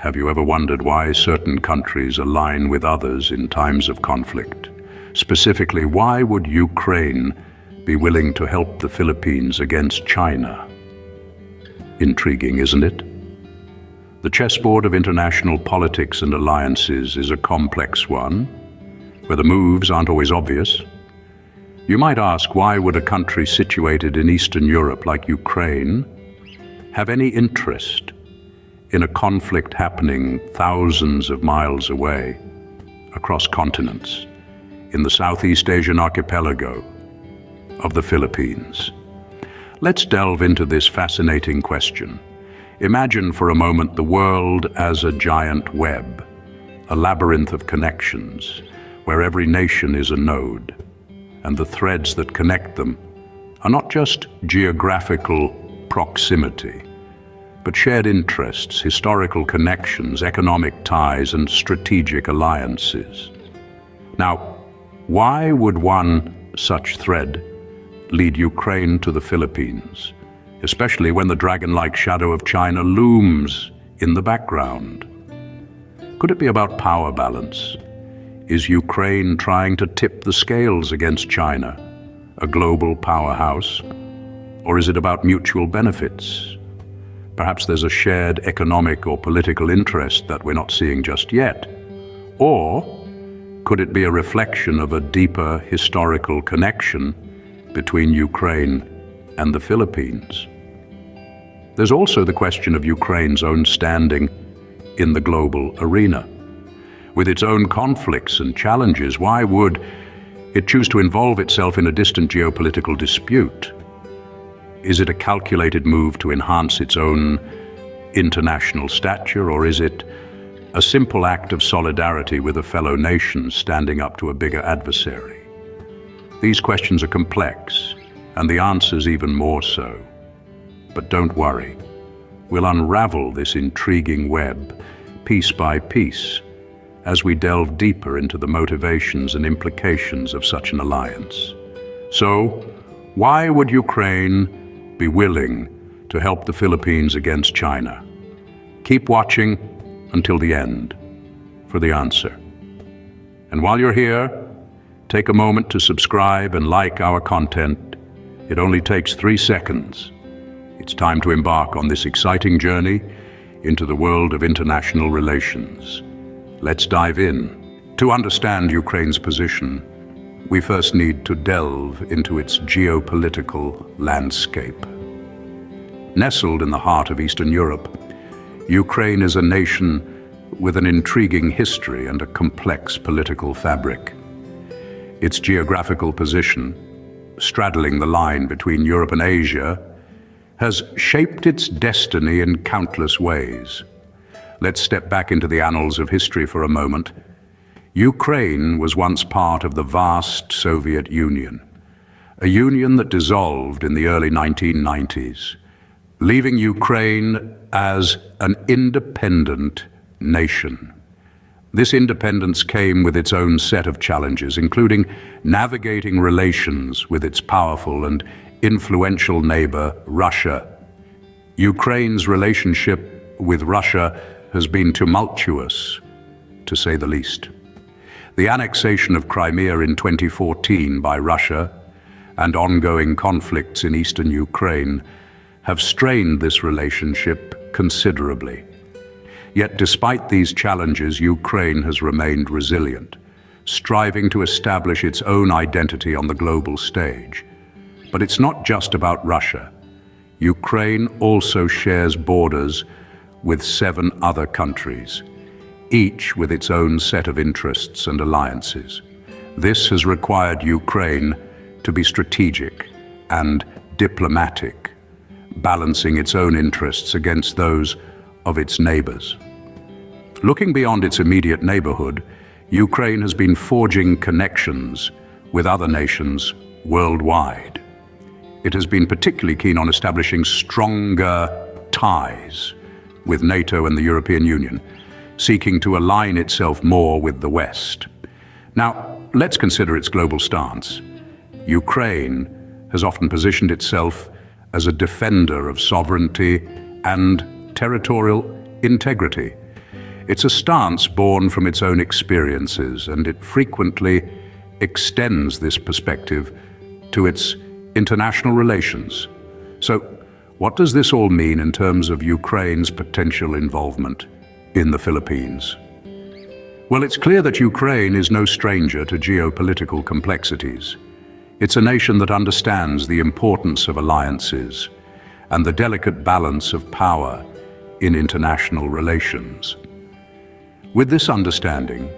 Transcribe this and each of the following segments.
Have you ever wondered why certain countries align with others in times of conflict? Specifically, why would Ukraine be willing to help the Philippines against China? Intriguing, isn't it? The chessboard of international politics and alliances is a complex one, where the moves aren't always obvious. You might ask, why would a country situated in Eastern Europe like Ukraine have any interest in a conflict happening thousands of miles away, across continents, in the Southeast Asian archipelago of the Philippines? Let's delve into this fascinating question. Imagine for a moment the world as a giant web, a labyrinth of connections, where every nation is a node, and the threads that connect them are not just geographical proximity, but shared interests, historical connections, economic ties, and strategic alliances. Now, why would one such thread lead Ukraine to the Philippines, especially when the dragon-like shadow of China looms in the background? Could it be about power balance? Is Ukraine trying to tip the scales against China, a global powerhouse? Or is it about mutual benefits? Perhaps there's a shared economic or political interest that we're not seeing just yet. Or could it be a reflection of a deeper historical connection between Ukraine and the Philippines? There's also the question of Ukraine's own standing in the global arena. With its own conflicts and challenges, why would it choose to involve itself in a distant geopolitical dispute? Is it a calculated move to enhance its own international stature, or is it a simple act of solidarity with a fellow nation standing up to a bigger adversary? These questions are complex, and the answers even more so. But don't worry, we'll unravel this intriguing web piece by piece as we delve deeper into the motivations and implications of such an alliance. So, why would Ukraine be willing to help the Philippines against China? Keep watching until the end for the answer. And while you're here, take a moment to subscribe and like our content. It only takes 3 seconds. It's time to embark on this exciting journey into the world of international relations. Let's dive in. To understand Ukraine's position, we first need to delve into its geopolitical landscape. Nestled in the heart of Eastern Europe, Ukraine is a nation with an intriguing history and a complex political fabric. Its geographical position, straddling the line between Europe and Asia, has shaped its destiny in countless ways. Let's step back into the annals of history for a moment. Ukraine was once part of the vast Soviet Union, a union that dissolved in the early 1990s, leaving Ukraine as an independent nation. This independence came with its own set of challenges, including navigating relations with its powerful and influential neighbor, Russia. Ukraine's relationship with Russia has been tumultuous, to say the least. The annexation of Crimea in 2014 by Russia and ongoing conflicts in eastern Ukraine have strained this relationship considerably. Yet despite these challenges, Ukraine has remained resilient, striving to establish its own identity on the global stage. But it's not just about Russia. Ukraine also shares borders with 7 other countries, each with its own set of interests and alliances. This has required Ukraine to be strategic and diplomatic, balancing its own interests against those of its neighbors. Looking beyond its immediate neighborhood, Ukraine has been forging connections with other nations worldwide. It has been particularly keen on establishing stronger ties with NATO and the European Union, seeking to align itself more with the West. Now, let's consider its global stance. Ukraine has often positioned itself as a defender of sovereignty and territorial integrity. It's a stance born from its own experiences, and it frequently extends this perspective to its international relations. So, what does this all mean in terms of Ukraine's potential involvement in the Philippines? Well, it's clear that Ukraine is no stranger to geopolitical complexities. It's a nation that understands the importance of alliances and the delicate balance of power in international relations. With this understanding,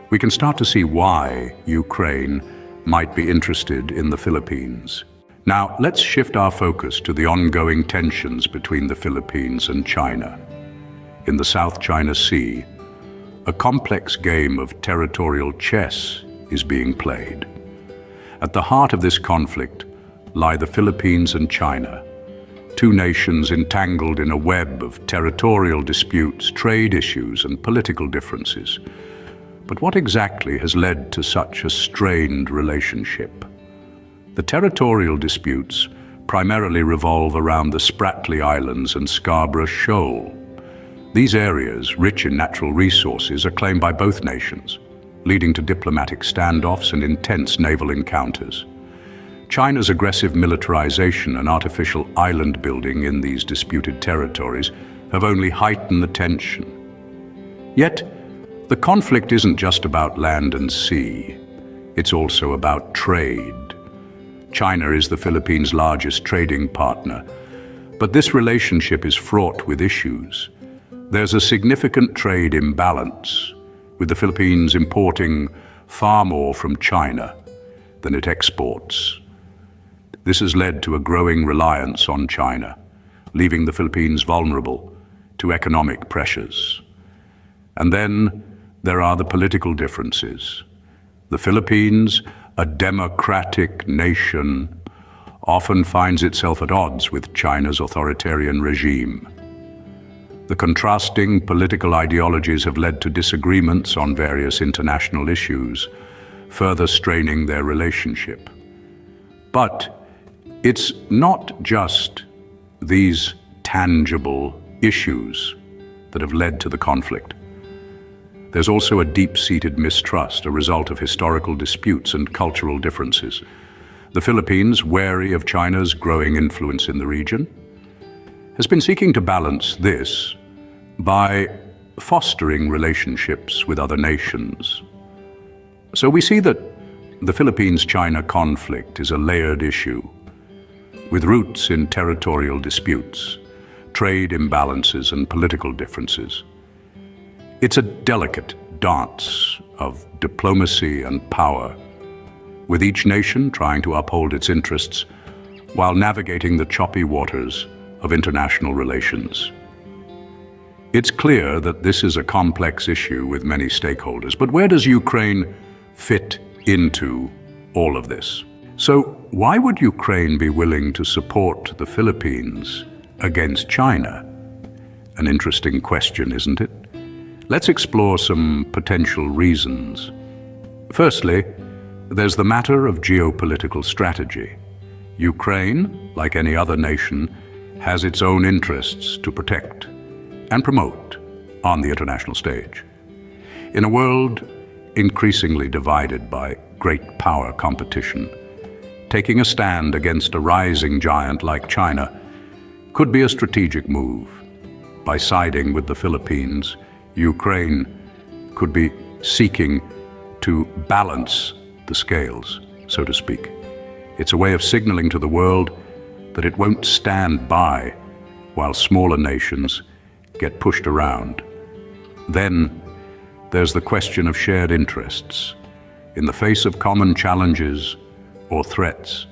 we can start to see why Ukraine might be interested in the Philippines. Now, let's shift our focus to the ongoing tensions between the Philippines and China. In the South China Sea, a complex game of territorial chess is being played. At the heart of this conflict lie the Philippines and China, two nations entangled in a web of territorial disputes, trade issues, and political differences. But what exactly has led to such a strained relationship? The territorial disputes primarily revolve around the Spratly Islands and Scarborough Shoal. These areas, rich in natural resources, are claimed by both nations, leading to diplomatic standoffs and intense naval encounters. China's aggressive militarization and artificial island building in these disputed territories have only heightened the tension. Yet, the conflict isn't just about land and sea. It's also about trade. China is the Philippines' largest trading partner, but this relationship is fraught with issues. There's a significant trade imbalance, with the Philippines importing far more from China than it exports. This has led to a growing reliance on China, leaving the Philippines vulnerable to economic pressures. And then there are the political differences. The Philippines, a democratic nation, often finds itself at odds with China's authoritarian regime. The contrasting political ideologies have led to disagreements on various international issues, further straining their relationship. But it's not just these tangible issues that have led to the conflict. There's also a deep-seated mistrust, a result of historical disputes and cultural differences. The Philippines, wary of China's growing influence in the region, has been seeking to balance this by fostering relationships with other nations. So we see that the Philippines-China conflict is a layered issue, with roots in territorial disputes, trade imbalances, and political differences. It's a delicate dance of diplomacy and power, with each nation trying to uphold its interests while navigating the choppy waters of international relations. It's clear that this is a complex issue with many stakeholders, but where does Ukraine fit into all of this? So why would Ukraine be willing to support the Philippines against China? An interesting question, isn't it? Let's explore some potential reasons. Firstly, there's the matter of geopolitical strategy. Ukraine, like any other nation, has its own interests to protect and promote on the international stage. In a world increasingly divided by great power competition, taking a stand against a rising giant like China could be a strategic move. By siding with the Philippines, Ukraine could be seeking to balance the scales, so to speak. It's a way of signaling to the world that it won't stand by while smaller nations get pushed around. Then there's the question of shared interests. In the face of common challenges or threats,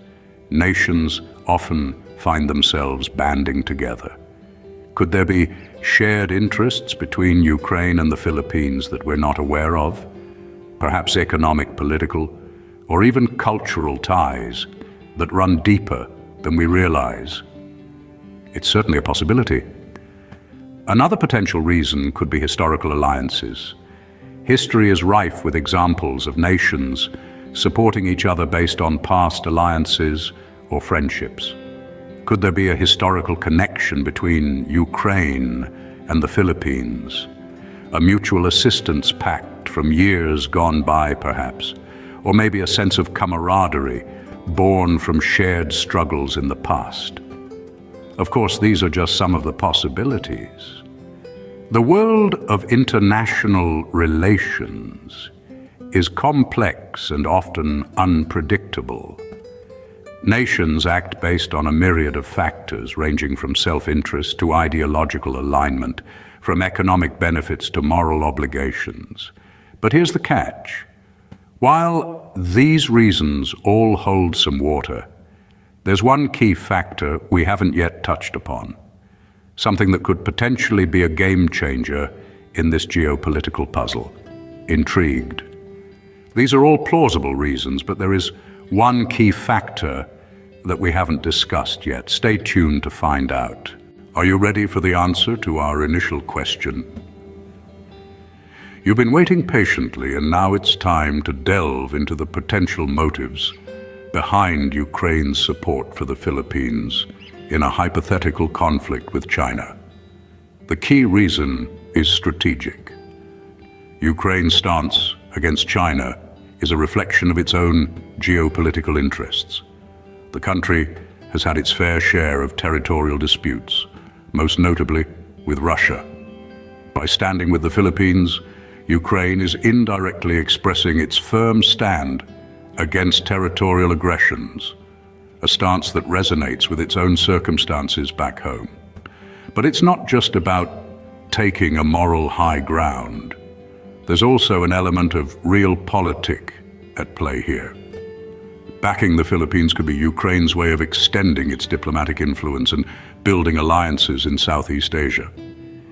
nations often find themselves banding together. Could there be shared interests between Ukraine and the Philippines that we're not aware of? Perhaps economic, political, or even cultural ties that run deeper than we realize. It's certainly a possibility. Another potential reason could be historical alliances. History is rife with examples of nations supporting each other based on past alliances or friendships. Could there be a historical connection between Ukraine and the Philippines? A mutual assistance pact from years gone by, perhaps, or maybe a sense of camaraderie born from shared struggles in the past. Of course, these are just some of the possibilities. The world of international relations is complex and often unpredictable. Nations act based on a myriad of factors, ranging from self-interest to ideological alignment, from economic benefits to moral obligations. But here's the catch. While these reasons all hold some water, there's one key factor we haven't yet touched upon, something that could potentially be a game changer in this geopolitical puzzle: intrigued. These are all plausible reasons, but there is one key factor that we haven't discussed yet. Stay tuned to find out. Are you ready for the answer to our initial question? You've been waiting patiently, and now it's time to delve into the potential motives behind Ukraine's support for the Philippines in a hypothetical conflict with China. The key reason is strategic. Ukraine's stance against China is a reflection of its own geopolitical interests. The country has had its fair share of territorial disputes, most notably with Russia. By standing with the Philippines, Ukraine is indirectly expressing its firm stand against territorial aggressions, a stance that resonates with its own circumstances back home. But it's not just about taking a moral high ground. There's also an element of realpolitik at play here. Backing the Philippines could be Ukraine's way of extending its diplomatic influence and building alliances in Southeast Asia.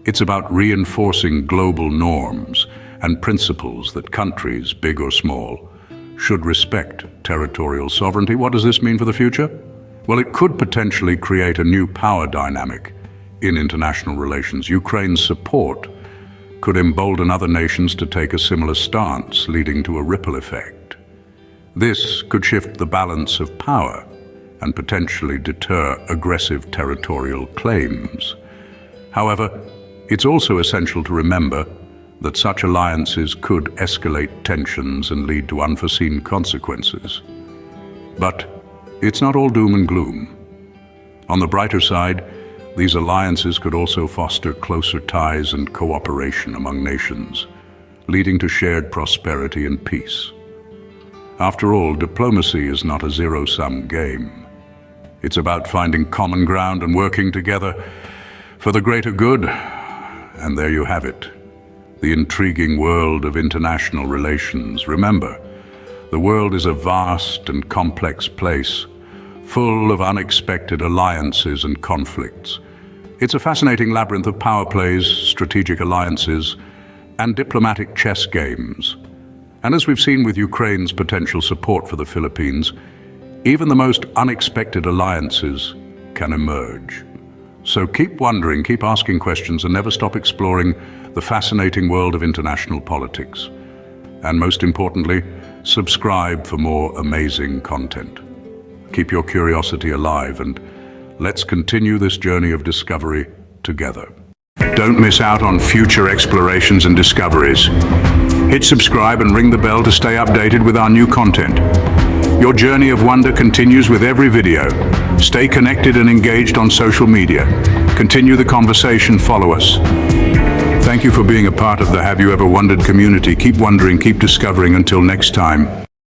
It's about reinforcing global norms and principles that countries, big or small, should respect territorial sovereignty. What does this mean for the future? Well, it could potentially create a new power dynamic in international relations. Ukraine's support could embolden other nations to take a similar stance, leading to a ripple effect. This could shift the balance of power and potentially deter aggressive territorial claims. However, it's also essential to remember that such alliances could escalate tensions and lead to unforeseen consequences. But it's not all doom and gloom. On the brighter side, these alliances could also foster closer ties and cooperation among nations, leading to shared prosperity and peace. After all, diplomacy is not a zero-sum game. It's about finding common ground and working together for the greater good. And there you have it, the intriguing world of international relations. Remember, the world is a vast and complex place, full of unexpected alliances and conflicts. It's a fascinating labyrinth of power plays, strategic alliances, and diplomatic chess games. And as we've seen with Ukraine's potential support for the Philippines, even the most unexpected alliances can emerge. So keep wondering, keep asking questions, and never stop exploring the fascinating world of international politics. And most importantly, subscribe for more amazing content. Keep your curiosity alive, and let's continue this journey of discovery together. Don't miss out on future explorations and discoveries. Hit subscribe and ring the bell to stay updated with our new content. Your journey of wonder continues with every video. Stay connected and engaged on social media. Continue the conversation, follow us. Thank you for being a part of the Have You Ever Wondered community. Keep wondering, keep discovering. Until next time.